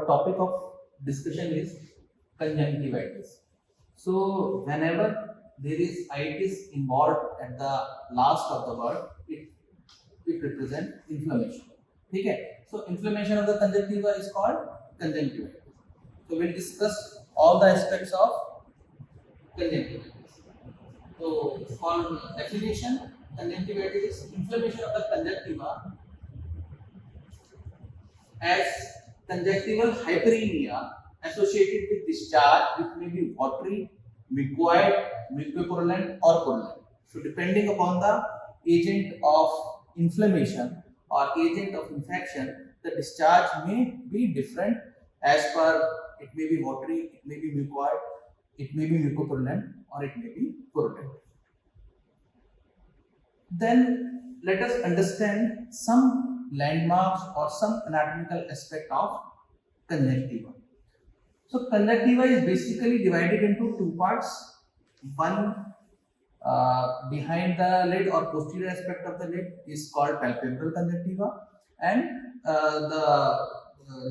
topic of discussion is conjunctivitis. So whenever there is itis involved at the last of the word, it represents inflammation. Okay. So inflammation of the conjunctiva is called conjunctivitis. So we'll discuss all the aspects of conjunctivitis. So for definition, conjunctivitis is inflammation of the conjunctiva as conjunctival hyperemia associated with discharge which may be watery, mucoid, mucopurulent or purulent. So depending upon the agent of inflammation or agent of infection, the discharge may be different as per it may be watery, it may be mucoid, it may be mucopurulent or it may be purulent. Then let us understand some landmarks or some anatomical aspect of conjunctiva. So conjunctiva is basically divided into two parts. One behind the lid or posterior aspect of the lid is called palpebral conjunctiva, and the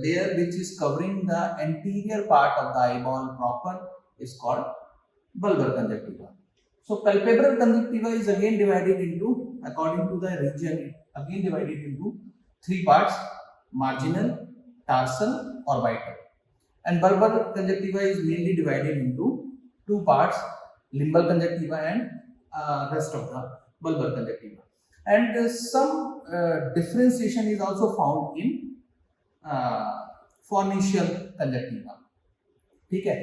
layer which is covering the anterior part of the eyeball proper is called bulbar conjunctiva. So palpebral conjunctiva is again divided into, according to the region, again divided into three parts: marginal, tarsal or vital. And bulbar conjunctiva is mainly divided into two parts: limbal conjunctiva and rest of the bulbar conjunctiva. And some differentiation is also found in phoenicial conjunctiva. ठीक है.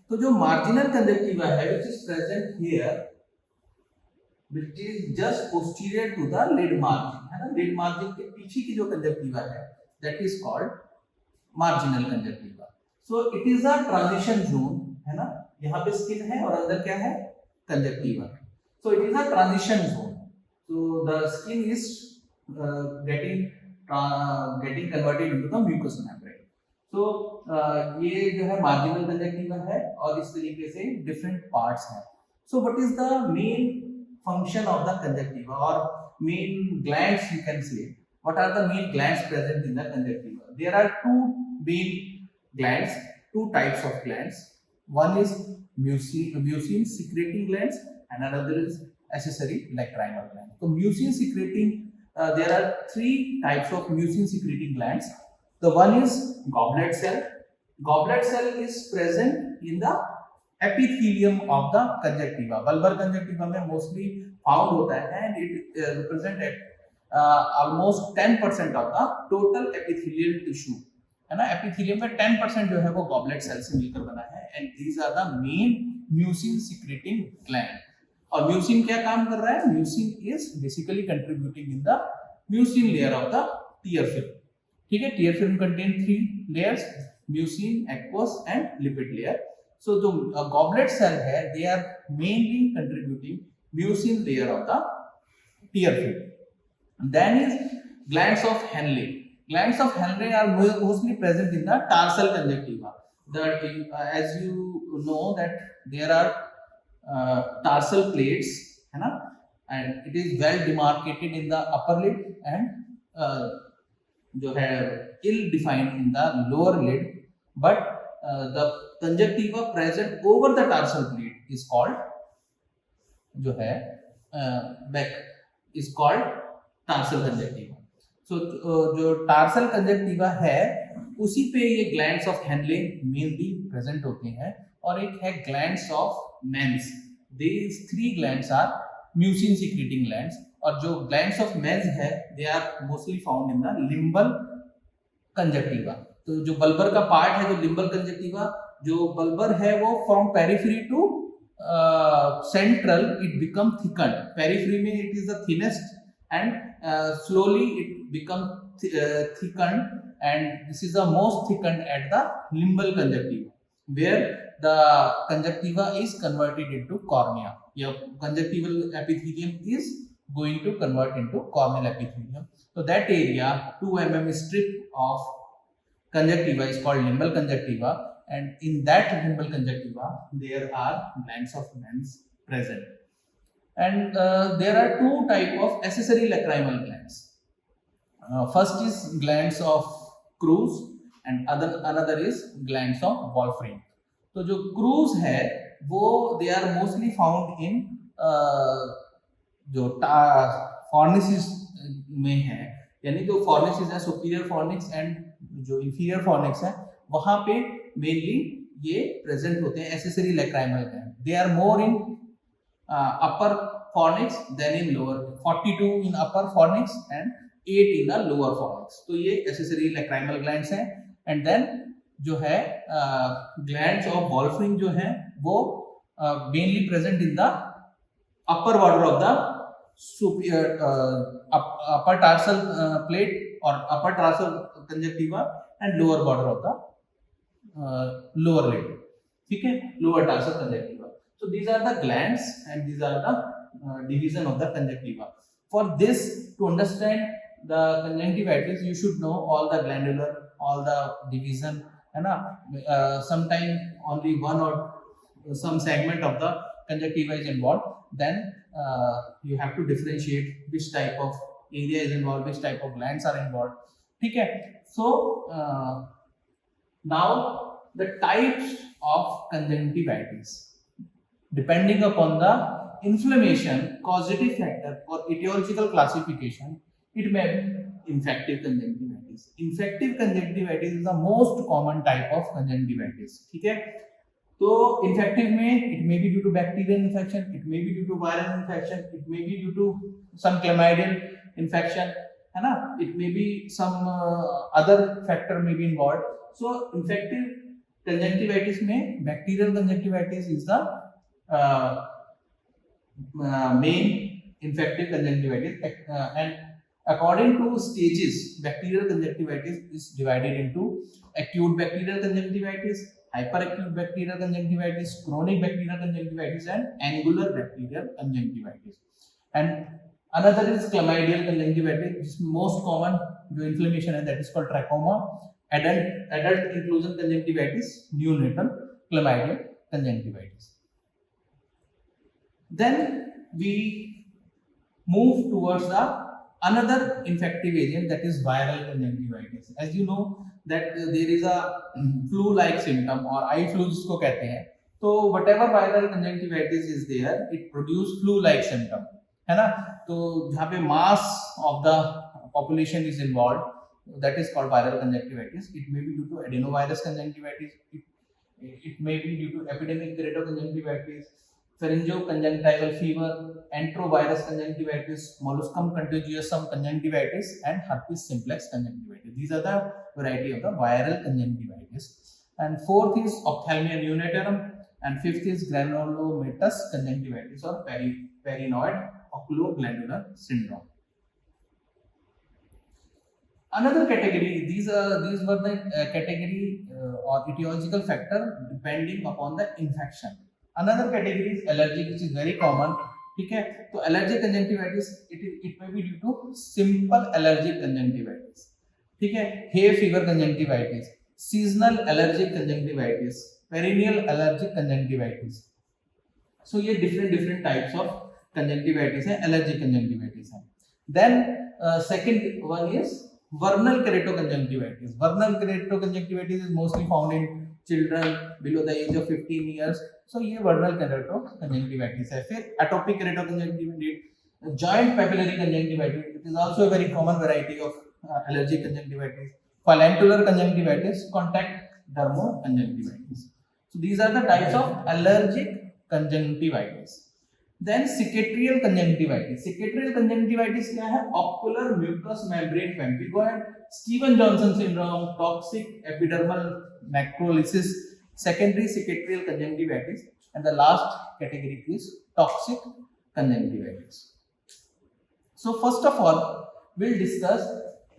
तो जो marginal conjunctiva है, which is present here, which is just posterior to the lid margin, है ना, lid margin के पीछे की जो conjunctiva है, that is called marginal conjunctiva. So it is a transition zone, है ना, यहाँ पे skin है और अंदर क्या है, conjunctiva है. So it is a transition zone. So the skin is getting converted into the mucous membrane. So ये जो है marginal conjunctiva है और इस तरीके से different parts हैं. So what is the main function of the conjunctiva or main glands, you can say? What are the main glands present in the conjunctiva? There are two main glands, two types of glands. One is mucin secreting glands and another is accessory lacrimal gland. So mucin secreting, there are three types of mucin secreting glands. The one is goblet cell. Goblet cell is present in the epithelium of the conjunctiva. Bulbar conjunctiva में mostly found होता है and it represent almost 10% of the total epithelial tissue. है ना, epithelium में 10% जो है वो goblet cell से मिलकर बना है and these are the main mucin secreting gland. और mucin क्या काम कर रहा है? Mucin is basically contributing in the mucin layer of the tear film. ठीक है, tear film contain three layers: mucin, aqueous and lipid layer. So the goblet cell है, they are mainly contributing mucin layer of the tear film. Then is glands of Henle. Glands of Henle are mostly present in the tarsal conjunctiva. As you know that there are tarsal plates, है ना, and it is well demarcated in the upper lid and जो है ill defined in the lower lid, but the conjunctiva present over the tarsal plate is called जो है back is called tarsal conjunctiva. So जो tarsal conjunctiva है उसी पे ये glands of Henle mainly present होते हैं और एक है glands of Menz. These three glands are mucin secreting glands और जो glands of Menz है they are mostly found in the limbal conjunctiva. तो जो bulbar का part है, जो limbal conjunctiva, जो bulbar है वो from periphery to central it become thickened. Periphery में it is the thinnest and slowly it become thickened and this is the most thickened at the limbal conjunctiva where the conjunctiva is converted into cornea. Your conjunctival epithelium is going to convert into corneal epithelium. So that area 2 mm strip of conjunctiva is called limbal conjunctiva and in that limbal conjunctiva there are glands of Menz present. And there are two type of accessory lacrimal glands. First is glands of Cruz and another is glands of Wolfring. तो जो Krause है वो they are mostly found in जो fornices में है, यानी जो fornices है सुपीरियर फॉर्निक्स एंड जो इंफीरियर फॉर्निक्स है वहां पे मेनली ये प्रेजेंट होते हैं accessory lacrimal gland. They are more in upper fornix then in lower, 42 in upper fornix and 8 in the lower fornix। तो ये accessory lacrimal glands हैं। and then जो है glands of Wolfram जो है वो mainly present in the upper border of the superior upper tarsal plate or upper tarsal conjunctiva and lower border of the lower lid, ठीक है, lower tarsal conjunctiva। so these are the glands and these are the division of the conjunctiva। for this, to understand the conjunctivitis you should know all the glandular, all the division, है ना। sometime only one or some segment of the conjunctiva is involved, then you have to differentiate which type of area is involved, which type of glands are involved, ठीक है। so now the types of conjunctivitis depending upon the inflammation causative factor or etiological classification, it may be infective conjunctivitis। infective conjunctivitis is the most common type of conjunctivitis, ठीक है। तो infective में it may be due to bacterial infection, it may be due to viral infection, it may be due to some chlamydial infection, है ना, it may be some other factor may be involved। so infective conjunctivitis में bacterial conjunctivitis is the main infective conjunctivitis, and according to stages bacterial conjunctivitis is divided into acute bacterial conjunctivitis, hyperacute bacterial conjunctivitis, chronic bacterial conjunctivitis and angular bacterial conjunctivitis। and another is chlamydial conjunctivitis, which is most common जो inflammation है, that is called trachoma, adult inclusion conjunctivitis, neonatal chlamydial conjunctivitis। then we move towards the another infective agent, that is viral conjunctivitis। as you know that there is a flu like symptom or eye flu जिसको कहते हैं, तो whatever viral conjunctivitis is there it produce flu like symptom, है ना। तो जहाँ पे mass of the population is involved, that is called viral conjunctivitis। it may be due to adenovirus conjunctivitis, it may be due to epidemic keratoconjunctivitis, pharyngoconjunctival fever, enterovirus conjunctivitis, molluscum contagiosum conjunctivitis and herpes simplex conjunctivitis। these are the variety of the viral conjunctivitis। and fourth is ophthalmia neonatorum and fifth is granulomatous conjunctivitis or paranoid oculoglandular syndrome। another category, these were the category or etiological factor depending upon the infection। another category is allergic, which is very common, ठीक है। तो allergic conjunctivitis it may be due to simple allergic conjunctivitis, ठीक है, hay fever conjunctivitis, seasonal allergic conjunctivitis, perennial allergic conjunctivitis। so ये different types of conjunctivitis है, allergic conjunctivitis है। then second one is vernal keratoconjunctivitis। vernal keratoconjunctivitis is mostly found in children below the age of 15 years। so ये vernal keratoconjunctivitis है। फिर atopic keratoconjunctivitis, joint papillary conjunctivitis, it is also a very common variety of allergic conjunctivitis, filantular conjunctivitis, contact dermoconjunctivitis। so these are the types of allergic conjunctivitis। then cicatrial conjunctivitis। cicatrial conjunctivitis क्या है? ocular mucous membrane pemphigoid, Steven Johnson syndrome, toxic epidermal necrolysis, secondary cicatrial conjunctivitis, and the last category is toxic conjunctivitis। so first of all we'll discuss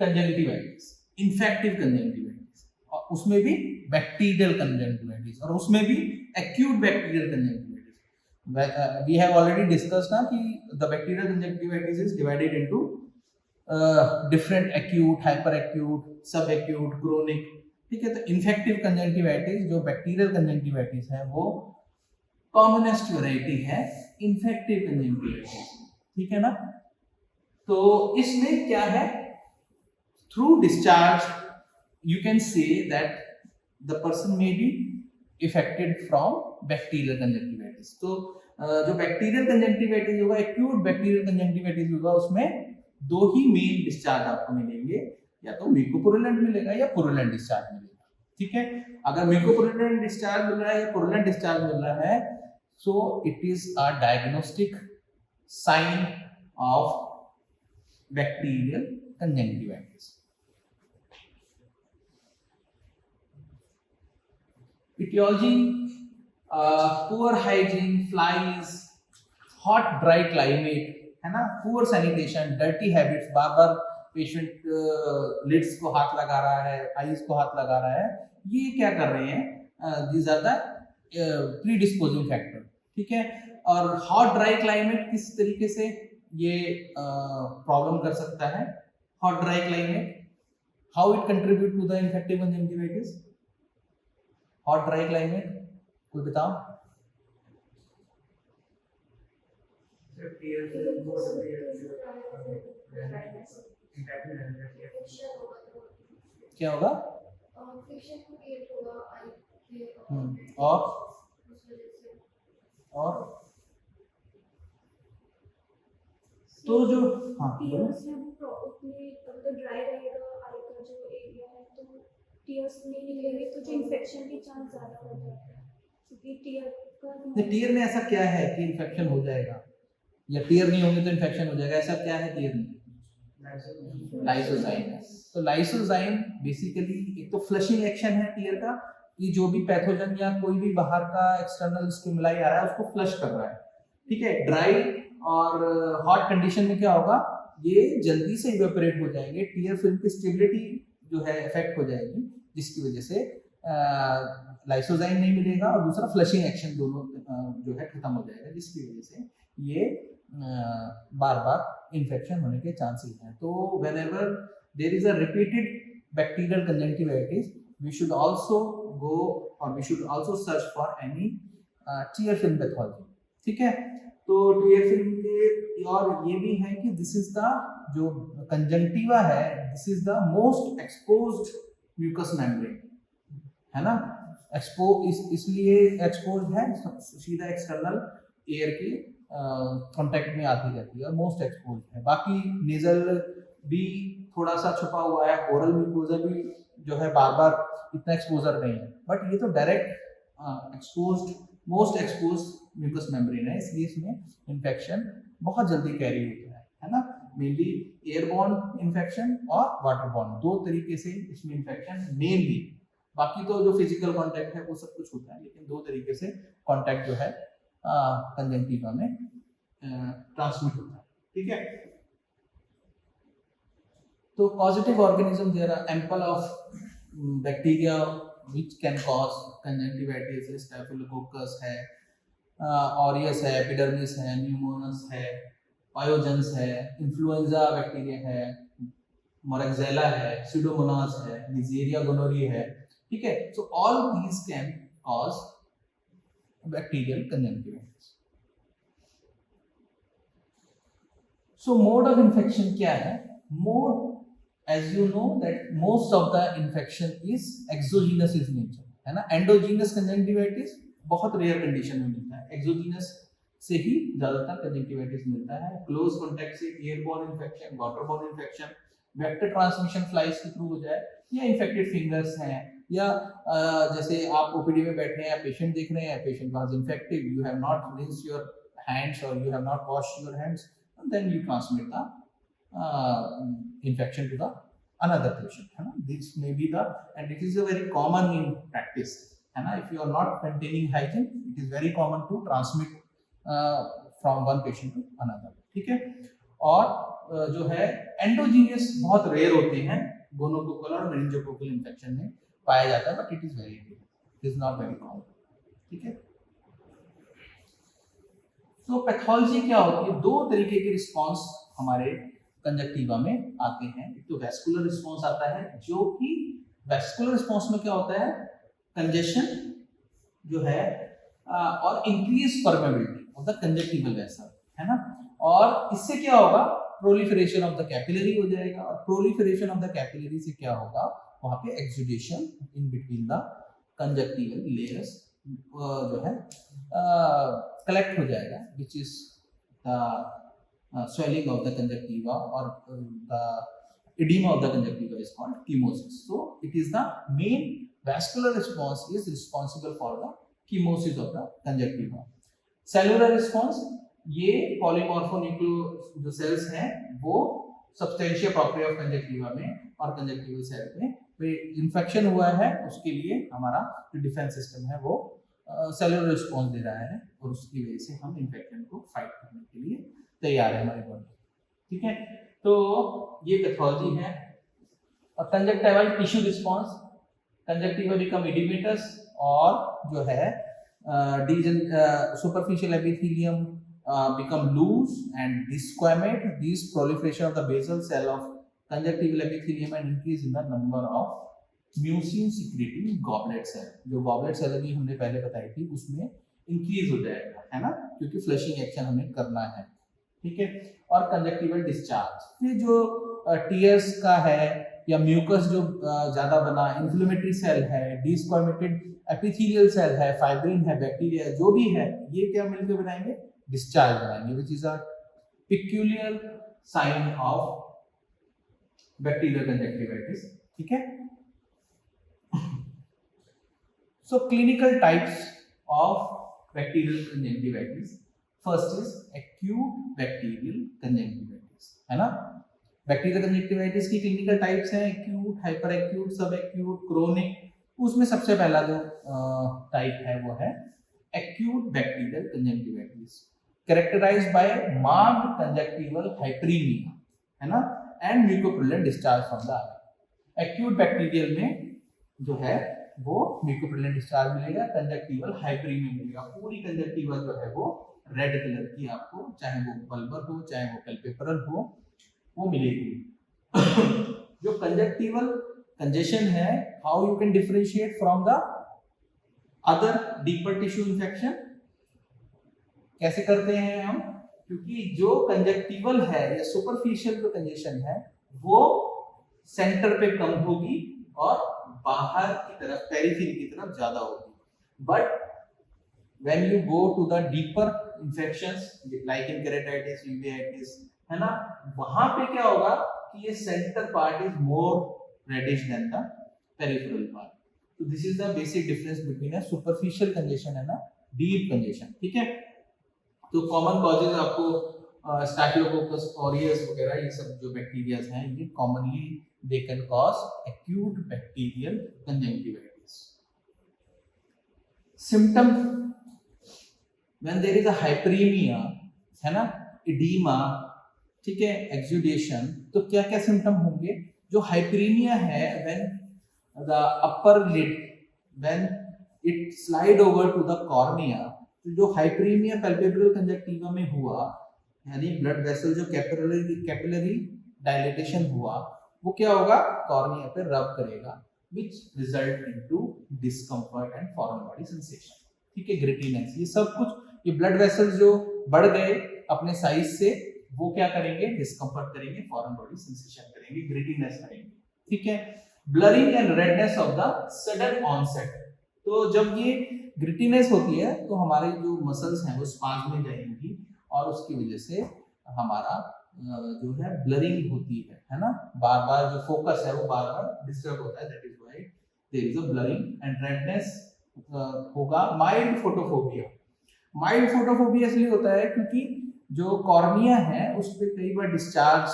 conjunctivitis, infective conjunctivitis, और उसमें भी bacterial conjunctivitis और उसमें भी acute bacterial conjunctivitis। we have already discussed ना कि the bacterial conjunctivitis is divided into different acute, hyperacute, subacute, chronic, ठीक है। तो infective conjunctivitis जो bacterial conjunctivitis है वो commonest variety है infective conjunctivitis, ठीक है ना। तो इसमें क्या है, through discharge you can say that the person may be affected from bacterial conjunctivitis. तो जो बैक्टीरियल कंजंक्टिविटीज होगा, एक्यूट बैक्टीरियल कंजंक्टिविटीज होगा, उसमें दो ही मेन डिस्चार्ज आपको मिलेंगे, या तो म्यूकोपुरुलेंट मिलेगा या पुरुलेंट डिस्चार्ज मिलेगा। ठीक है, अगर म्यूकोपुरुलेंट डिस्चार्ज मिल रहा है या पुरुलेंट डिस्चार्ज मिल रहा है, so it is a diagnostic sign of bacterial conjunctivitis. Etiology, poor hygiene, flies, hot dry climate, है ना, poor sanitation, dirty habits, बार बार पेशेंट लिड्स को हाथ लगा रहा है, आईज को हाथ लगा रहा है, ये क्या कर रहे हैं, these are the predisposing factor। ठीक है, और हॉट ड्राई क्लाइमेट किस तरीके से ये प्रॉब्लम कर सकता है, hot dry climate, how it contribute to the infective conjunctivitis, hot dry climate, कोई बताओ। क्या होगा, और तो जो ड्राई रहेगा आई का जो एरिया है, तो टीयर्स नहीं निकलेंगे तो जो इन्फेक्शन के चांस ज्यादा हो जाते हैं, क्योंकि टीयर में ऐसा क्या है कि इन्फेक्शन हो जाएगा, या टीयर नहीं होंगे तो इन्फेक्शन हो जाएगा, ऐसा क्या है टीयर में, लाइसोजाइम है। तो लाइसोजाइम बेसिकली एक तो फ्लशिंग एक्शन है टीयर का, कि जो भी पैथोजन या कोई भी बाहर का एक्सटर्नल स्टिमुलाई आ रहा है उसको फ्लश कर रहा है। ठीक है, ड्राई और हॉट कंडीशन में क्या होगा, ये जल्दी से इवेपोरेट हो जाएंगे, टीयर फिल्म की स्टेबिलिटी जो है इफेक्ट हो जाएगी, जिसकी वजह से लाइसोजाइम नहीं मिलेगा, और दूसरा फ्लशिंग एक्शन दोनों जो है खत्म हो जाएगा, जिसकी वजह से ये बार बार इन्फेक्शन होने के चांसेस हैं। तो whenever there is a repeated bacterial conjunctivitis, we should also go or we should also search for any tear film pathology। ठीक है, तो टीयर फिल्म के और ये भी है कि दिस इज द जो कंजंक्टिवा है, this is the most exposed mucous membrane, है ना, इसलिए एक्सपोज्ड है, सीधा एक्सटर्नल एयर के कांटेक्ट में आती रहती है और मोस्ट एक्सपोज्ड है। बाकी नेजल भी थोड़ा सा छुपा हुआ है, ओरल म्यूकोजा भी जो है बार बार इतना एक्सपोजर नहीं है, बट ये तो direct exposed, most exposed mucous membrane है, इसलिए इसमें इन्फेक्शन बहुत जल्दी कैरी होता है ना। मेनली एयरबॉर्न इन्फेक्शन और वाटरबॉर्न, दो तरीके से इसमें इन्फेक्शन मेनली, बाकी तो जो फिजिकल कांटेक्ट है वो सब कुछ होता है, लेकिन दो तरीके से कांटेक्ट जो है कंजंक्टिवा में ट्रांसमिट होता है। ठीक है, तो positive organism, there are ample of bacteria which can cause conjunctivitis, staphylococcus है, ऑरियस है, एपिडर्मिस है, न्यूमोनस है, पायोजेंस है, इन्फ्लुएंजा बैक्टीरिया है, मोरक्सेला है, स्यूडोमोनास है, निजेरिया गोनोरी है। ठीक है, so all these can cause bacterial conjunctivitis. So mode of infection क्या है, mode, as you know that most of the infection is exogenous in nature, है ना। एंडोजीनस कंजंक्टिविटिस बहुत रेयर कंडीशन में मिलता है, एक्सोजीनस से ही ज्यादातर कंजंक्टिविटिस मिलता है। क्लोज कांटेक्ट से airborne infection, waterborne infection, vector transmission flies के थ्रू हो जाए, या इन्फेक्टेड फिंगर्स हैं, या जैसे आप ओपीडी में बैठे हैं, पेशेंट देख रहे हैं, patient was infected, you have not rinsed your hands और you have not washed your hands, and then you transmit the infection to the another patient, है ना। This may be the, and it is a very common in practice, है ना। If you are not maintaining hygiene, it is very common to transmit from one patient to another। ठीक है, और जो है endogenous बहुत रेयर होते हैं, गोनोकोकल और मेनिंजोकोकल इन्फेक्शन में पाया जाता है, but it is very rare, it is not very common. ठीक है, तो पैथोलॉजी क्या होती है, दो तरीके के रिस्पॉन्स हमारे कंजक्टिवा में आते हैं। एक तो वैस्कुलर रिस्पॉन्स आता है, जो कि वैस्कुलर रिस्पॉन्स में क्या होता है, कंजेशन जो है और increase permeability of the conjunctival vessel, है ना। और इससे क्या होगा, प्रोलिफरेशन ऑफ द कैपिलरी हो जाएगा, और प्रोलिफरेशन ऑफ द कैपिलरी से क्या होगा, वहाँ पे exudation in between the conjunctival layers जो है कलेक्ट हो जाएगा, which is the swelling of the conjunctiva or the edema of the conjunctiva is called chemosis. So it is the main vascular response is responsible for the chemosis of the conjunctiva. Cellular response, ये polymorphonuclear जो cells हैं वो substantia propria of conjunctiva में और conjunctival cell में infection हुआ है, उसके लिए हमारा जो defense system है वो cellular response दे रहा है और उसकी वजह से हम infection को fight करने के लिए तैयार है हमारी बॉडी। ठीक है, तो ये पैथोलॉजी है। और कंजक्टिवल टिश्यू रिस्पांस, कंजक्टिवा बिकम इडिमेटस और जो है superficial epithelium become loose and disquamate. These proliferation of the basal cell of conjunctival epithelium and increase in the number of mucin secreting goblet cell. जो goblet cell अभी हमने पहले बताई थी उसमें इंक्रीज हो जाएगा, है ना, क्योंकि फ्लशिंग एक्शन हमें करना है। ठीक है, और कंजक्टिवल डिस्चार्ज, फिर जो टीयर्स का है या म्यूकस जो ज्यादा बना, इन्फ्लेमेटरी सेल है, डिस्क्वामेटेड एपिथेलियल सेल है, फाइब्रिन है, बैक्टीरिया जो भी है, ये क्या मिलकर बनाएंगे, डिस्चार्ज बनाएंगे, which is a peculiar sign of bacterial conjunctivitis. ठीक है, so clinical types of bacterial conjunctivitis, first is acute bacterial conjunctivitis, है ना। बैक्टीरियल कंजक्टिवाइटिस की क्लिनिकल टाइप्स हैं acute, hyper acute, sub acute, chronic. उसमें सबसे पहला जो टाइप है वो है acute bacterial conjunctivitis, characterised by marked कंजक्टिवल hyperaemia, है ना, and mucopurulent discharge from the eye. Acute bacterial में जो है वो म्यूकोप्रिलेंट डिस्चार्ज मिलेगा, कंजक्टिवल हाइपरीमिया मिलेगा, पूरी कंजक्टिवा जो है वो रेड कलर की आपको, चाहे वो बल्बर हो चाहे वो पैल्पेब्रल हो, वो मिलेगी। जो कंजक्टिवल कंजेशन है, how you can differentiate from the other deeper tissue infection, कैसे करते हैं हम, क्योंकि जो कंजक्टिवल है या सुपरफिशियल जो कंजेशन है वो सेंटर पे कम होगी और बाहर की तरफ पेरिफेरी की तरफ ज्यादा होगी, but when you go to the deeper infections like in keratitis, uveitis, है ना, वहां पे क्या होगा कि ये centre part is more reddish than the peripheral part. तो this is the basic difference between a superficial congestion and a deep congestion. ठीक है, तो कॉमन कॉजेज आपको स्टैफिलोकोकस ऑरियस वगैरह ये सब जो बैक्टीरियाज हैं ये commonly they can cause acute bacterial conjunctivitis. Symptom when there is a hyperemia, है ना, edema, ठीक है, exudation, तो क्या क्या सिम्टम होंगे। जो हाइपरीमिया है, when the upper lid when it slide over to the cornea, तो जो हाइपरीमिया पैल्पेब्रल कंजक्टिवा में हुआ, यानी ब्लड वेसल जो कैपिलरी डायलेटेशन हुआ, वो क्या होगा, कॉर्निया पे रब करेगा, which result into discomfort and foreign body sensation। ठीक है, ग्रिटीनेस, ये सब कुछ, ये ब्लड वेसल्स जो बढ़ गए अपने साइज से, वो क्या करेंगे, डिस्कम्फर्ट करेंगे, फॉरेन बॉडी सेंसेशन करेंगे, ग्रिटीनेस करेंगे। ठीक है, blurring and redness of the sudden onset, तो जब ये ग्रिटीनेस होती है तो हमारे जो मसल्स हैं वो स्पाज्म में जाएंगी और उसकी वजह से हमारा जो है ब्लरिंग होती है ना, बार बार जो फोकस है वो बार बार डिस्टर्ब होता है, that is why there is a blurring and redness होगा। माइल्ड फोटोफोबिया, माइल्ड फोटोफोबिया इसलिए होता है क्योंकि जो कॉर्निया है उस पर कई बार डिस्चार्ज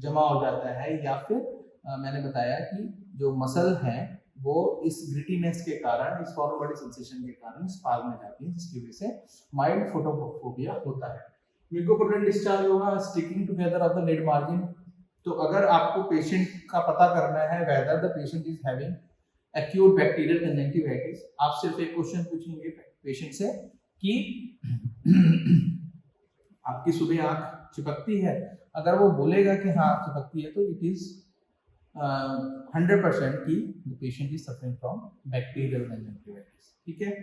जमा हो जाता है, या फिर मैंने बताया कि जो मसल है वो इस ग्रिटीनेस के कारण, इस फॉरेन बॉडी सेंसेशन के कारण स्पाज्म में जाती है, जिसकी वजह से माइल्ड फोटोफोबिया होता है। म्यूकोप्रिलेंट डिस्चार्ज होगा, sticking together of the lid margin. तो अगर आपको पेशेंट का पता करना है whether the patient is having acute bacterial conjunctivitis, आप सिर्फ एक क्वेश्चन पूछेंगे पेशेंट से कि आपकी सुबह आंख चिपकती है, अगर वो बोलेगा कि हाँ चिपकती है, तो इट इज 100% कि the patient is suffering from bacterial conjunctivitis. ठीक है,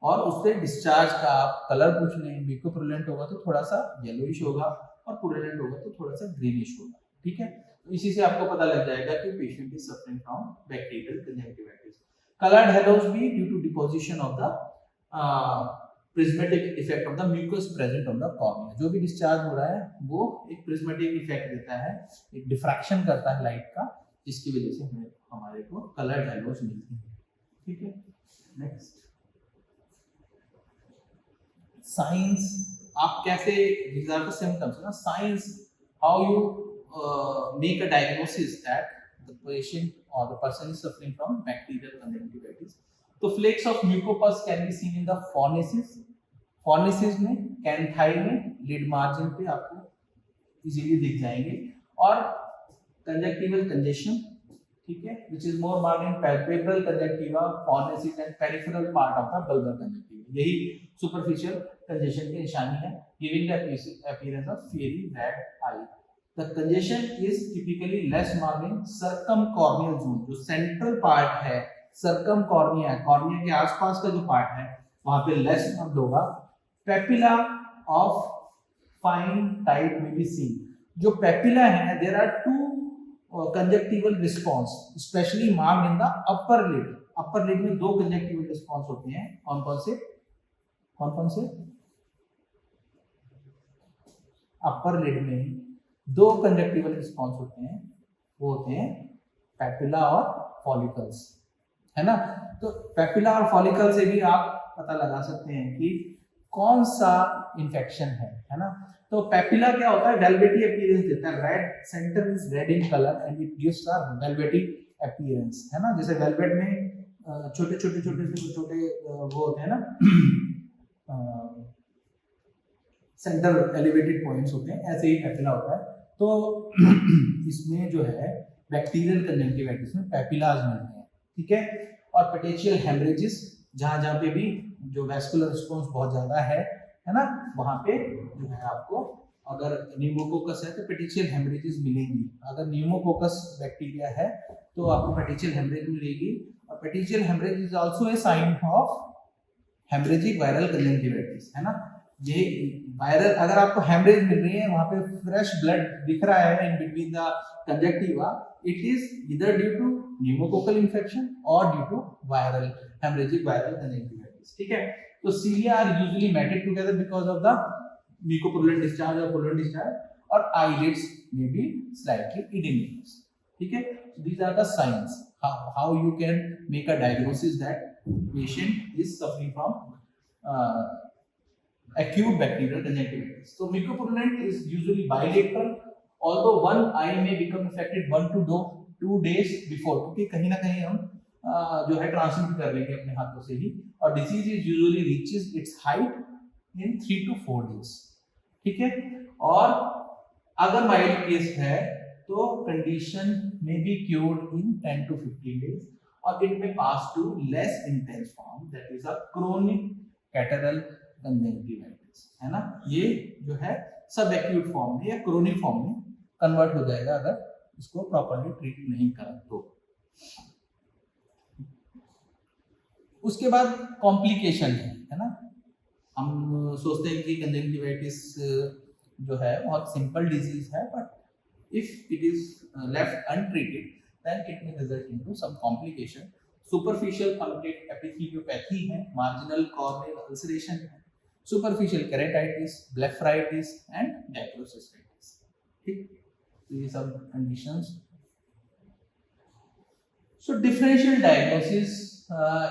और उससे डिस्चार्ज का आप कलर पूछ लें, म्यूकोप्रिलेंट होगा तो थोड़ा सा येलोइश होगा और पुरुलेंट होगा तो थोड़ा सा ग्रीनिश होगा। ठीक है, इसी से आपको पता लग जाएगा कि patient is suffering from bacterial conjunctivitis. Coloured haloes भी due to deposition of the prismatic effect of the mucus present on the cornea. जो भी डिस्चार्ज हो रहा है वो एक प्रिज्मेटिक इफेक्ट देता है, एक डिफ्रैक्शन करता है लाइट का, जिसकी वजह से हमें हमारे को कलर्ड हेलोस मिलती है। ठीक है, नेक्स्ट साइंस। आप कैसे, these are the symptoms ना, science how you make a diagnosis that the patient or the person is suffering from bacterial conjunctivitis. तो flakes of mucopus can be seen in the fornices, fornices में, canthi में, lid margin पे आपको easily दिख जाएंगे, और conjunctival congestion, ठीक है, which is more marked in palpebral conjunctiva, fornices and peripheral part of the bulbar conjunctiva. यही superficial congestion की निशानी है, giving the appearance of fiery red eye. The congestion is typically less marked in circumcorneal zone, जो central part है, circumcornea, cornea के आसपास का जो part है वहाँ पे less marked होगा. Papilla of fine type may be seen. जो papilla है, there are two conjunctival response, especially marked in the upper lid. Upper lid में दो conjunctival response होते हैं, कौन कौन से? अपर लिड में दो कंजक्टिवल रिस्पॉन्स होते हैं, वो होते हैं पैपिला और फॉलिकल्स, है ना। तो पैपिला और फॉलिकल से भी आप पता लगा सकते हैं कि कौन सा इन्फेक्शन है ना। तो पैपिला क्या होता है, वेलवेटी अपीयरेंस देता है, red, centre is red in colour and it gives a velvety appearance, है ना। जैसे वेलवेट में छोटे वो होते हैं ना, सेंटर एलिवेटेड पॉइंट्स होते हैं, ऐसे ही पैपिला होता है। तो इसमें जो है बैक्टीरियल कंजंक्टिवाइटिस में पैपिलाज मिलते हैं, ठीक है। और पेटेचियल हेमरेजेस, जहाँ पे भी जो वैस्कुलर रिस्पॉन्स बहुत ज़्यादा है ना, वहाँ पे जो है आपको, अगर न्यूमोकोकस है तो पेटेचियल हेमरेजेस मिलेंगी। अगर न्यूमोकोकस बैक्टीरिया है तो आपको पेटेचियल हेमरेज मिलेगी। और petechial haemorrhage is also a sign of haemorrhagic viral conjunctivitis, है ना। ये वायरल, अगर आपको हेमरेज मिल रही है, वहाँ पे फ्रेश ब्लड दिख रहा है in between the conjunctiva, it is either due to pneumococcal infection और due to viral haemorrhagic viral conjunctivitis, ठीक है। तो cilia are usually matted together because of the mucopurulent discharge or purulent discharge, और eyelids may be slightly edematous, ठीक है। These are the signs how you can make a diagnosis that patient is suffering from acute bacterial conjunctivitis. So mucopurulent is usually bilateral, although one eye may become affected 1 to 2 days before, क्योंकि कहीं ना कहीं हम जो है transmit कर लेंगे अपने हाथों से ही, और disease is usually reaches it's height in 3 to 4 days, ठीक है। और अगर माइल्ड केस है तो कंडीशन में be cured in 10 to 15 days, और it may pass to less intense form, that is a chronic catarrhal conjunctivitis, है ना। ये जो है सब एक्यूट फॉर्म में या क्रोनिक फॉर्म में कन्वर्ट हो जाएगा अगर इसको प्रॉपर्ली ट्रीट नहीं करा तो। उसके बाद कॉम्प्लिकेशन है ना। हम सोचते हैं कि कंजंक्टिवाइटिस जो है बहुत सिंपल डिजीज है, but if it is left untreated then it may result into some complication. Superficial punctate epitheliopathy है, मार्जिनल कॉर्नियल अल्सरेशन है, superficial keratitis, blepharitis and dacryocystitis, ठीक। तो ये सब कंडीशंस। सो डिफरेंशियल डायग्नोसिस,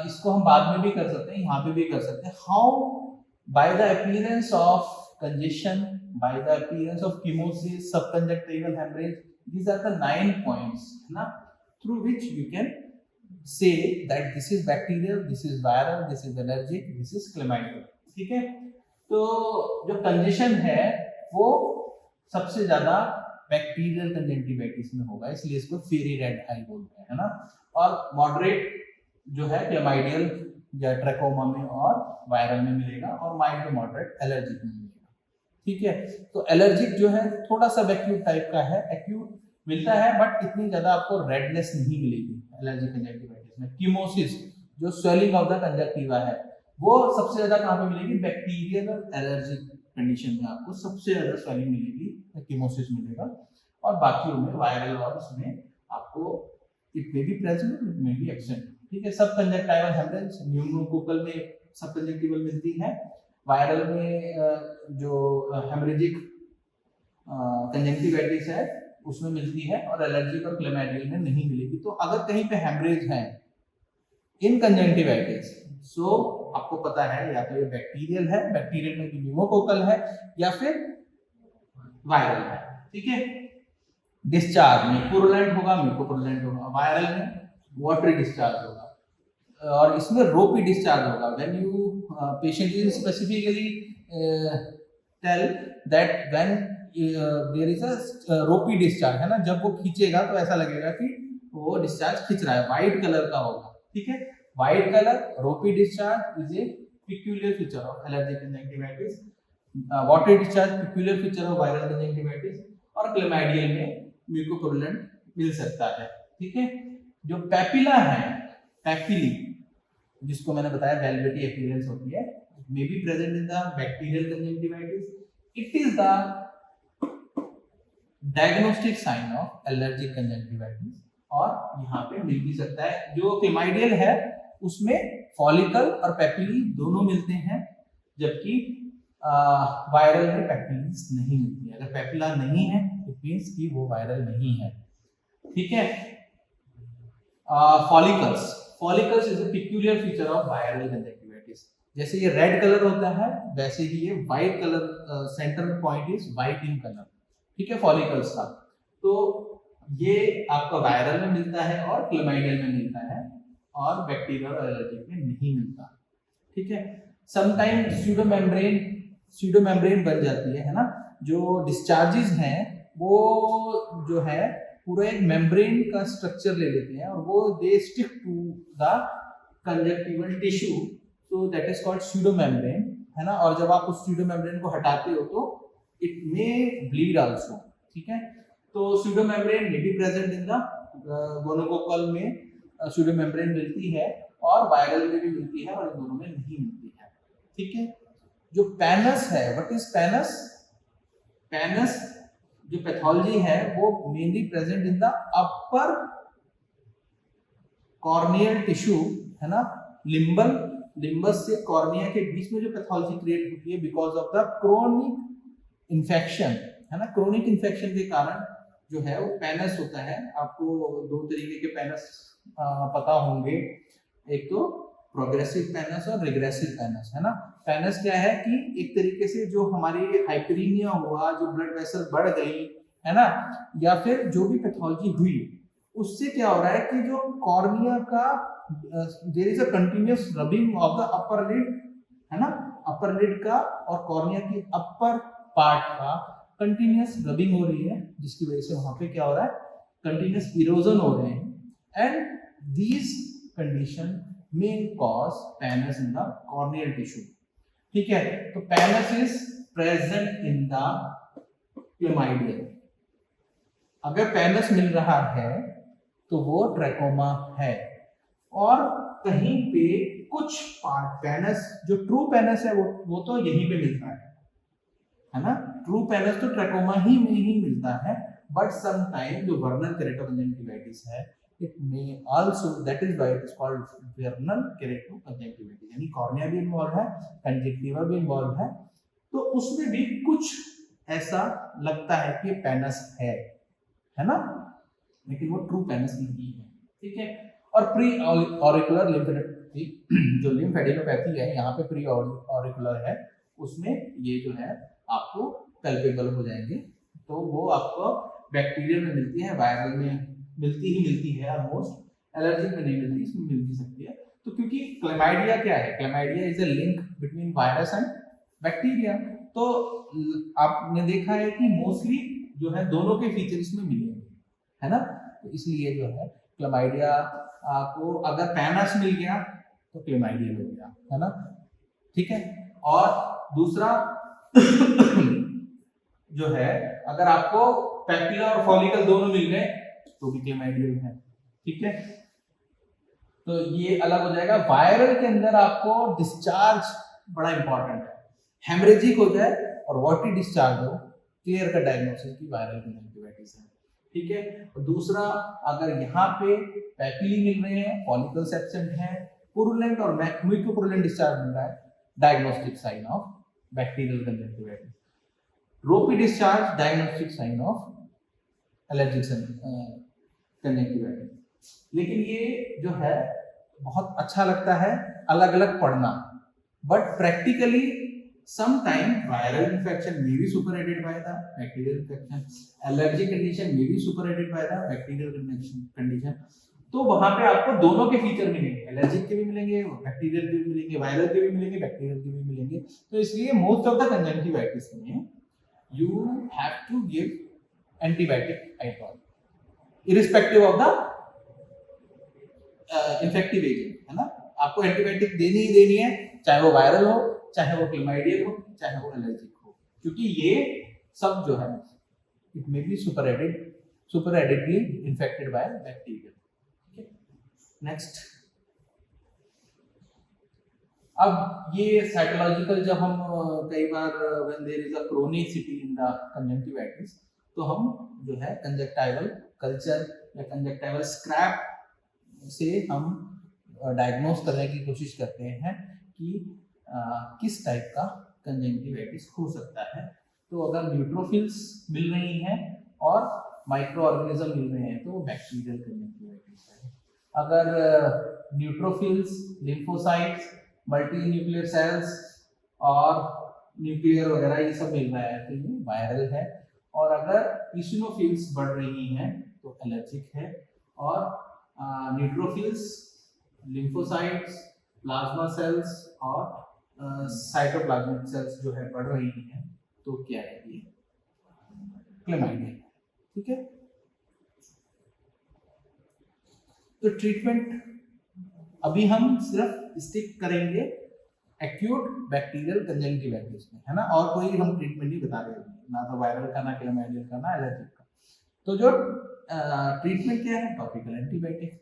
इसको हम बाद में भी कर सकते हैं, यहाँ पे भी कर सकते हैं। How, by the appearance of congestion, by the appearance of chemosis, subconjunctival haemorrhage, these are the 9 points, है ना, through which you can say that this is bacterial, this is viral, this is allergic, this is chlamydial, ठीक है। तो जो congestion है वो सबसे ज्यादा बैक्टीरियल कंजंक्टिवाइटिस में होगा, इसलिए इसको फेरी रेड आई बोलते हैं, है ना। और मॉडरेट जो है क्लेमाइडियल या ट्रैकोमा में और वायरल में मिलेगा, और माइल्ड टू मॉडरेट एलर्जिक में मिलेगा, ठीक है। तो एलर्जिक जो है थोड़ा सा एक्यूट टाइप का है, एक्यूट मिलता है बट इतनी ज्यादा आपको रेडनेस नहीं मिलेगी एलर्जिक कंजंक्टिवाइटिस में। कीमोसिस, जो स्वेलिंग ऑफ द कंजक्टिवा है, वो सबसे ज्यादा कहाँ पे मिलेगी, बैक्टीरियल एलर्जिक कंडीशन में आपको सबसे ज्यादा स्वेलिंग मिलेगी, कीमोसिस मिलेगा। और बाकी में वायरल और उसमें आपको it may be present, it may B absent. ठीक है, सब कंजक्टिवल हेमरेज न्यूमोकोकल में सब कंजक्टिवल मिलती है, वायरल में जो हेमरेजिक कंजक्टिवाइटिस है उसमें मिलती है, और एलर्जिक और क्लेमाइडियल में नहीं मिलेगी। तो अगर कहीं पे हेमरेज है इन कंजक्टिवाइटिस, सो आपको पता है या तो ये बैक्टीरियल है, बैक्टीरियल में न्यूमोकोकल है, या फिर वायरल है। ठीक है, डिस्चार्ज में पुरुलेंट होगा, म्यूकोपुरुलेंट होगा, वायरल में वाटरी डिस्चार्ज होगा, और इसमें रोपी डिस्चार्ज होगा। When you patient is specifically tell that when there is a ropy discharge, है ना, जब वो खींचेगा तो ऐसा लगेगा कि वो डिस्चार्ज खींच रहा है, व्हाइट कलर का होगा। ठीक है, व्हाइट कलर, रोपी discharge is a peculiar feature of allergic conjunctivitis, watery discharge peculiar feature of viral conjunctivitis, और क्लेमाइडियल में म्यूकोपुरुलेंट मिल सकता है। ठीक है, जो पैपिला है, पैपिली जिसको मैंने बताया वेलवेटी अपीयरेंस होती है, may be present in the bacterial conjunctivitis. It is the diagnostic sign of allergic conjunctivitis, और यहाँ पे मिल भी सकता है। जो क्लेमाइडियल है उसमें फॉलिकल और पैपिली दोनों मिलते हैं, जबकि वायरल में पैपिलीज नहीं मिलती है। अगर पैपिला नहीं है इट मींस कि वो वायरल नहीं है। ठीक है, follicles, follicles is a peculiar feature of viral conjunctivitis. जैसे ये रेड कलर होता है वैसे ही ये white colour, centre point is white in colour. ठीक है, फॉलिकल्स का, तो ये आपका वायरल में मिलता है और क्लेमाइडियल में मिलता है, और बैक्टीरियल और एलर्जिक में नहीं मिलता। ठीक है, समटाइम स्यूडो मेम्ब्रेन बन जाती है ना, जो डिस्चार्जेस हैं वो जो है पूरा एक मेम्ब्रेन का स्ट्रक्चर ले लेते हैं, और वो they stick to the conjunctival tissue, so that is called pseudo membrane, है ना। और जब आप उस स्यूडो मेम्ब्रेन को हटाते हो तो इट मे ब्लीड आल्सो। ठीक है, तो pseudo membrane may be present in the gonococcal में स्यूडो मेम्ब्रेन मिलती है, और वायरल में भी मिलती है, और इन दोनों में नहीं मिलती है। ठीक है, जो पैनस है, व्हाट इज पैनस? पैनस जो पैथोलॉजी है वो mainly present in the upper corneal tissue, है ना, लिम्बस से कॉर्निया के बीच में जो पैथोलॉजी क्रिएट होती है because of the chronic infection, है ना। क्रोनिक इन्फेक्शन के कारण जो है वो पैनस होता है। आपको दो तरीके के पैनस पता होंगे, एक तो प्रोग्रेसिव पैनस और रिग्रेसिव पैनस, है ना। पैनस क्या है कि एक तरीके से जो हमारी हाइपरीमिया हुआ, जो ब्लड वेसल बढ़ गई, है ना, या फिर जो भी पैथोलॉजी हुई, उससे क्या हो रहा है कि जो कॉर्निया का there is a continuous rubbing of the upper lid, है ना, अपर लिड का और कॉर्निया की अपर पार्ट का कंटिन्यूअस रबिंग हो रही है, जिसकी वजह से वहां पे क्या हो रहा है, कंटिन्यूअस इरोजन हो रहे हैं, and these condition may cause pannus in the corneal tissue. ठीक है, तो pannus is present in the chlamydia। अगर pannus मिल रहा है तो वो ट्रैकोमा है, और कहीं पे कुछ पार्ट pannus, जो ट्रू pannus है वो तो यहीं पे मिलता है ना। ट्रू pannus तो ट्रैकोमा ही में ही मिलता है, बट समटाइम जो वर्नल केरेटोकंजक्टिवाइटिस है, it may also, that is why it is called vernal keratoconjunctivitis, यानी कॉर्निया भी इन्वॉल्व है, कंजक्टिवा भी इन्वॉल्व है, तो उसमें भी कुछ ऐसा लगता है कि पैनस है ना, लेकिन वो ट्रू पैनस नहीं है। ठीक है, और प्री ऑरिकुलर लिम्फेडेनोपैथी, जो लिम्फेडेनोपैथी है यहाँ पे प्री ऑरिकुलर है, उसमें ये जो है आपको कल्पेबल हो जाएंगे। तो वो आपको बैक्टीरियल में मिलती है, वायरल में मिलती है ऑलमोस्ट, एलर्जिक में नहीं मिलती, इसमें मिल भी सकती है। तो क्योंकि क्लेमाइडिया क्या है, chlamydia is a link between virus and bacteria, तो आपने देखा है कि मोस्टली जो है दोनों के फीचर इसमें मिलेंगे, है ना। तो इसलिए जो है क्लेमाइडिया को अगर पैनस मिल गया तो क्लेमाइडिया मिल गया, है ना। ठीक है, और दूसरा जो है अगर आपको पैपिला और फॉलिकल दोनों मिल गए तो भी क्लेमाइडियल है। ठीक है, तो ये अलग हो जाएगा। वायरल के अंदर आपको डिस्चार्ज बड़ा इंपॉर्टेंट है, हेमरेजिक हो जाए और वाटरी डिस्चार्ज हो, क्लियर का डायग्नोसिस की वायरल कंजक्टिवाइटिस है। ठीक है। और दूसरा, अगर यहाँ पे पैपिली मिल रहे हैं, फॉलिकल्स एब्सेंट है, पुरुलेंट और म्यूकोपुरुलेंट डिस्चार्ज मिल रहा है, diagnostic sign of bacterial conjunctivitis. Ropy discharge, diagnostic sign of allergic conjunctivitis. लेकिन ये जो है बहुत अच्छा लगता है अलग अलग पढ़ना, but practically sometime viral infection may be superadded by the bacterial infection, allergic condition may be superadded by the bacterial condition। तो वहां पे आपको दोनों के फीचर मिलेंगे, एलर्जिक के भी मिलेंगे, बैक्टीरियल के भी मिलेंगे, वायरल के भी मिलेंगे, बैक्टीरियल के भी मिलेंगे। तो इसलिए मोस्ट ऑफ द कंजंक्टिवाइटिस में you have to give antibiotic item irrespective of the infective agent, है ना। आपको एंटीबायोटिक देनी ही देनी है, चाहे वो वायरल हो, चाहे वो क्लेमाइडियल हो, चाहे वो एलर्जिक हो, क्योंकि ये सब जो है it may be superaddedly infected by bacteria. Next, अब ये साइकोलॉजिकल, जब हम कई बार when there is a chronicity in the conjunctivitis, तो हम जो है कंजक्टाइवल कल्चर या कंजक्टाइवल स्क्रैप से हम डायग्नोस करने की कोशिश करते हैं कि किस टाइप का कंजंक्टिवाइटिस हो सकता है। तो अगर न्यूट्रोफिल्स मिल रही हैं और माइक्रो ऑर्गेनिज्म मिल रहे हैं तो वो बैक्टीरियल कंजंक्टिवाइटिस है। अगर neutrophils, lymphocytes, multi nuclear cells और न्यूक्लियर वगैरह ये सब मिल रहा है तो ये वायरल है। और अगर इसिनोफिल्स बढ़ रही हैं तो एलर्जिक है। और न्यूट्रोफिल्स, लिम्फोसाइट्स, प्लाज्मा सेल्स और साइटोप्लाज्मिक सेल्स जो है बढ़ रही हैं तो क्या है, ये क्लेमाइडिया। ठीक है। तो ट्रीटमेंट अभी हम सिर्फ स्टिक करेंगे एक्यूट बैक्टीरियल कंजंक्टिवाइटिस में, है ना, और कोई हम ट्रीटमेंट नहीं बता रहे, ना तो वायरल का, ना क्लेमाइडियल का, ना एलर्जिक का। तो जो ट्रीटमेंट क्या है, टॉपिकल एंटीबायोटिक,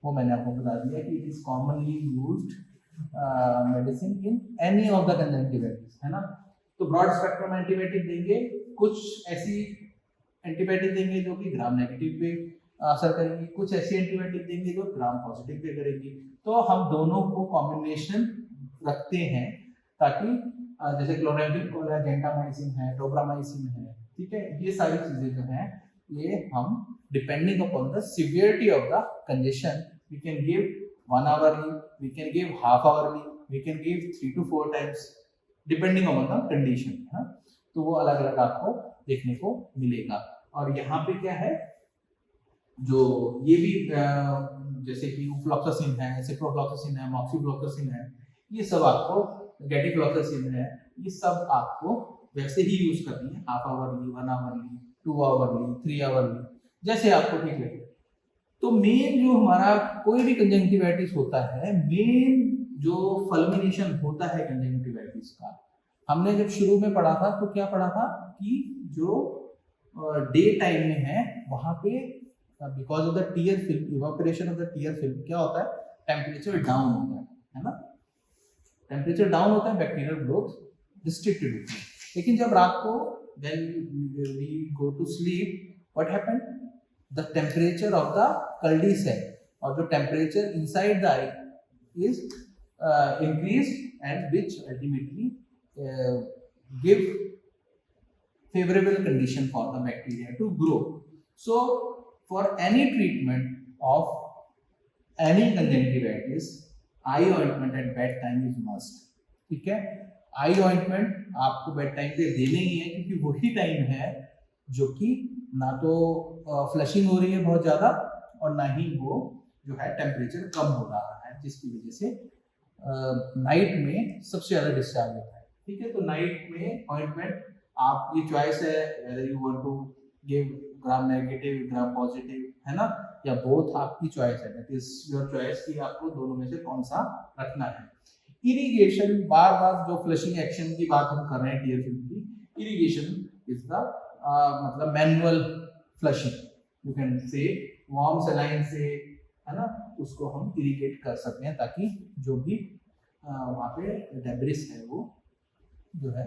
वो मैंने आपको बता दिया कि it is commonly used medicine in any of the conjunctivitis, है ना। तो ब्रॉड स्पेक्ट्रम एंटीबायोटिक देंगे, कुछ ऐसी एंटीबायोटिक देंगे जो कि ग्राम नेगेटिव पे असर करेंगी, कुछ ऐसी एंटीबायोटिक देंगे जो ग्राम पॉजिटिव पे करेंगी। तो हम दोनों को कॉम्बिनेशन रखते हैं ताकि जैसे क्लोरेंटिन है, जेंटामाइसिन है, टोब्रामाइसिन है, ठीक है, ये सारी चीजें जो हैं ये हम depending upon the severity of the congestion we can give 1 hourly, we can give half hourly, we can give 3 to 4 times depending on the condition, है। तो वो अलग अलग आपको देखने को मिलेगा। और यहाँ पे क्या है, जो ये भी जैसे कि फ्लॉक्सासिन है, सिप्रोफ्लॉक्सासिन है, मॉक्सिफ्लॉक्सासिन है, ये सब आपको, गेटिफ्लॉक्सासिन है, ये सब आपको वैसे ही यूज करनी है, half hourly, 1 hourly, 2 hourly, 3 hourly, जैसे आपको ठीक लगे। तो मेन जो हमारा कोई भी कंजंक्टिवाइटिस होता है, मेन जो फल्मिनेशन होता है कंजंक्टिवाइटिस का, हमने जब शुरू में पढ़ा था तो क्या पढ़ा था कि जो डे टाइम में है वहां पे because of the tier film, evaporation of the tier film, क्या होता है, टेम्परेचर डाउन होता है ना, टेम्परेचर डाउन होता है, बैक्टीरियल ग्रोथ रिस्ट्रिक्टेड होती है। लेकिन जब रात को when we go to sleep, what happened, the temperature of the Caldi cell or the temperature inside the eye is increased, and which ultimately give favorable condition for the bacteria to grow. So for any treatment of any conjunctivitis, eye ointment at bed time is must। ठीक है, आई ointment आपको bed time पे देने ही है, क्योंकि वही time है जो कि ना तो फ्लशिंग हो रही है बहुत ज़्यादा और ना ही वो जो है टेम्परेचर कम हो रहा है, जिसकी वजह से नाइट में सबसे ज़्यादा डिस्चार्ज होता है। ठीक है, तो नाइट में ऑइंटमेंट आपकी चॉइस है, whether you want to give gram negative, gram positive, है ना, या बोथ, आपकी चॉइस है, दैट इज योर चॉइस कि आपको दोनों में से कौन सा रखना है। इरिगेशन, बार बार जो फ्लशिंग एक्शन की बात हम कर रहे हैं टीयर फिल्म की, इरिगेशन इज द मतलब manual flushing, you can say warm saline से, है ना, उसको हम इरिगेट कर सकते हैं ताकि जो भी वहाँ पे डेब्रिस है वो जो है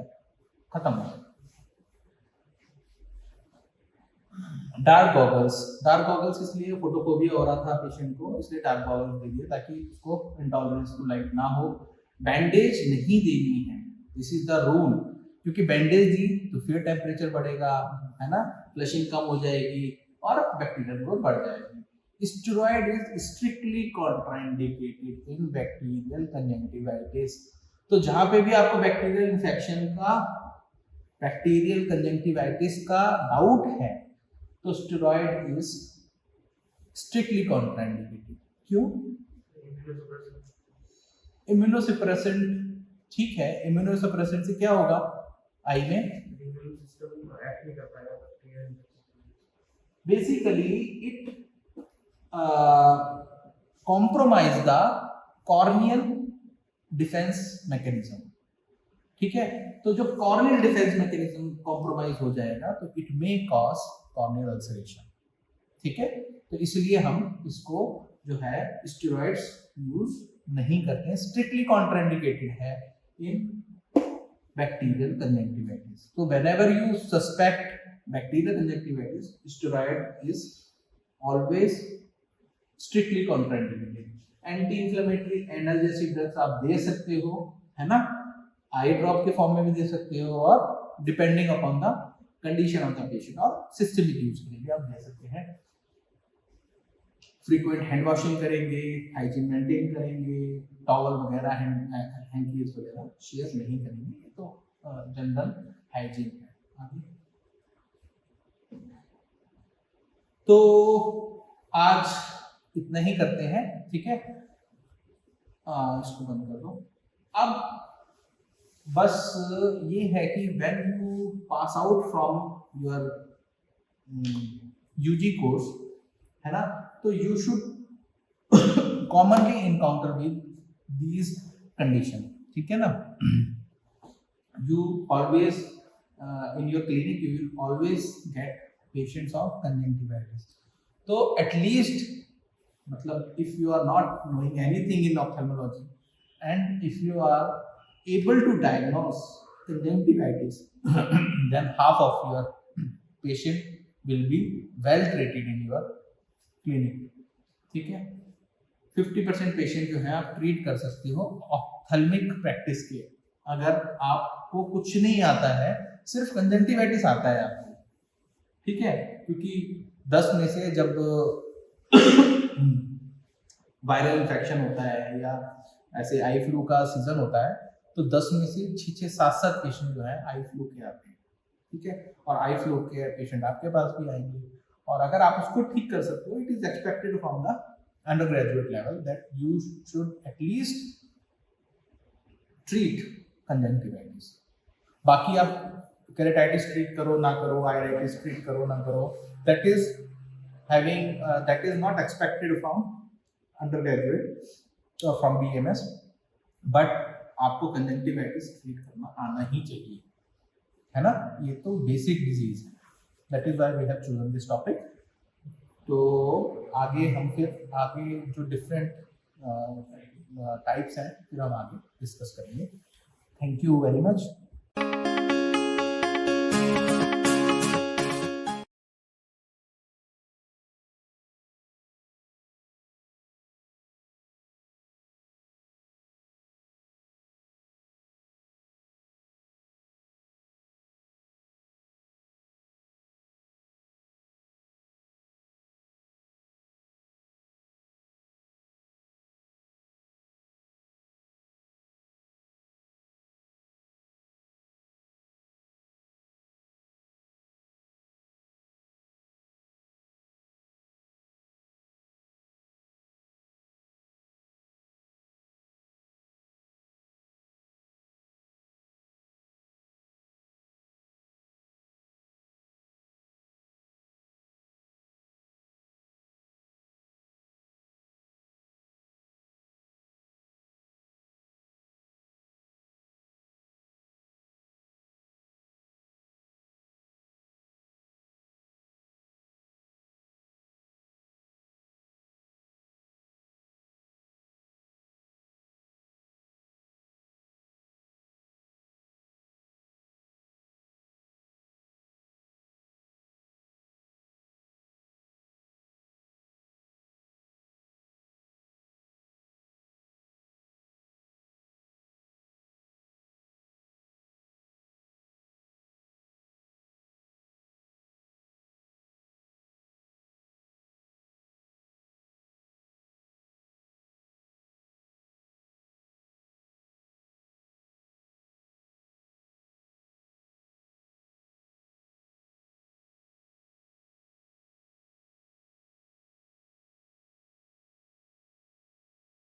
खत्म हो जाए। डार्क गॉगल्स इसलिए फोटोफोबिया हो रहा था पेशेंट को, इसलिए डार्क गॉगल्स दे दिए ताकि उसको इंटॉलरेंस टू लाइट ना हो। बैंडेज नहीं देनी है, दिस इज द रूल, क्योंकि बैंडेज दी तो फिर टेम्परेचर बढ़ेगा, है ना, फ्लशिंग कम हो जाएगी और बैक्टीरियल ग्रोथ बढ़ जाएगी। Steroid is strictly contraindicated in bacterial conjunctivitis. तो जहां पे भी आपको बैक्टीरियल कंजंक्टिवाइटिस का डाउट है तो स्टेरॉइड इज स्ट्रिक्टली कॉन्ट्राइंडिकेटेड। क्यों? इम्यूनोसप्रेसेंट, ठीक है, इम्यूनोसप्रेसेंट से क्या होगा आई में? Basically it compromise the corneal defence mechanism, ठीक है। तो जो कॉर्नियल डिफेंस मैकेनिज्म कॉम्प्रोमाइज हो जाएगा तो it may cause corneal ulceration, ठीक है। तो इसलिए हम इसको जो है स्टेरॉइड्स यूज नहीं करते हैं, स्ट्रिक्टली कॉन्ट्राइंडिकेटेड है इन बैक्टीरियल कंजंक्टिवाइटिस। तो whenever you suspect bacterial conjunctivitis, steroid is always strictly contraindicated. Anti inflammatory analgesic drugs आप दे सकते हो, है ना, आई ड्रॉप के फॉर्म में भी दे सकते हो और depending upon the condition of the patient और सिस्टमिक यूज के लिए भी आप दे सकते हैं। फ्रीक्वेंट हैंड वॉशिंग करेंगे, हाइजीन मेंटेन करेंगे, टॉवल वगैरह हैंकीज वगैरह शेयर नहीं करेंगे, ये तो जनरल हाइजीन है। आगे तो आज इतना ही करते हैं, ठीक है, इसको बंद कर दो। अब बस ये है कि when you pass out from your UG course, है ना, तो you should commonly encounter with these condition, ठीक है ना। You always in your clinic you will always get patients of conjunctivitis. तो एटलीस्ट मतलब if you are not knowing anything in ophthalmology and if you are able to diagnose conjunctivitis then half of your patient will be well treated in your clinic, ठीक है। 50% patient जो है आप treat कर सकते हो ophthalmic practice के। अगर आपको कुछ नहीं आता है, सिर्फ कंजंक्टिवाइटिस आता है आपको, ठीक है, क्योंकि 10 में से जब वायरल इन्फेक्शन होता है या ऐसे आई फ्लू का सीजन होता है तो 10 में से 6 7 पेशेंट जो है आई फ्लू के आते हैं, ठीक है, और आई फ्लू के पेशेंट आपके पास भी आएंगे। और अगर आप उसको ठीक कर सकते हो, it is expected from the under graduate level that you should at least treat conjunctivitis. बाकी आप केरेटाइटिस ट्रीट करो ना करो, आइराइटिस ट्रीट करो ना करो, that is not expected from undergraduate from BMS, but आपको कंजंक्टिवाइटिस ट्रीट करना आना ही चाहिए, है ना। ये तो बेसिक डिजीज है, that is why we have chosen this topic. तो आगे हम फिर आगे जो डिफरेंट टाइप्स हैं फिर हम आगे डिस्कस करेंगे। Thank you very much.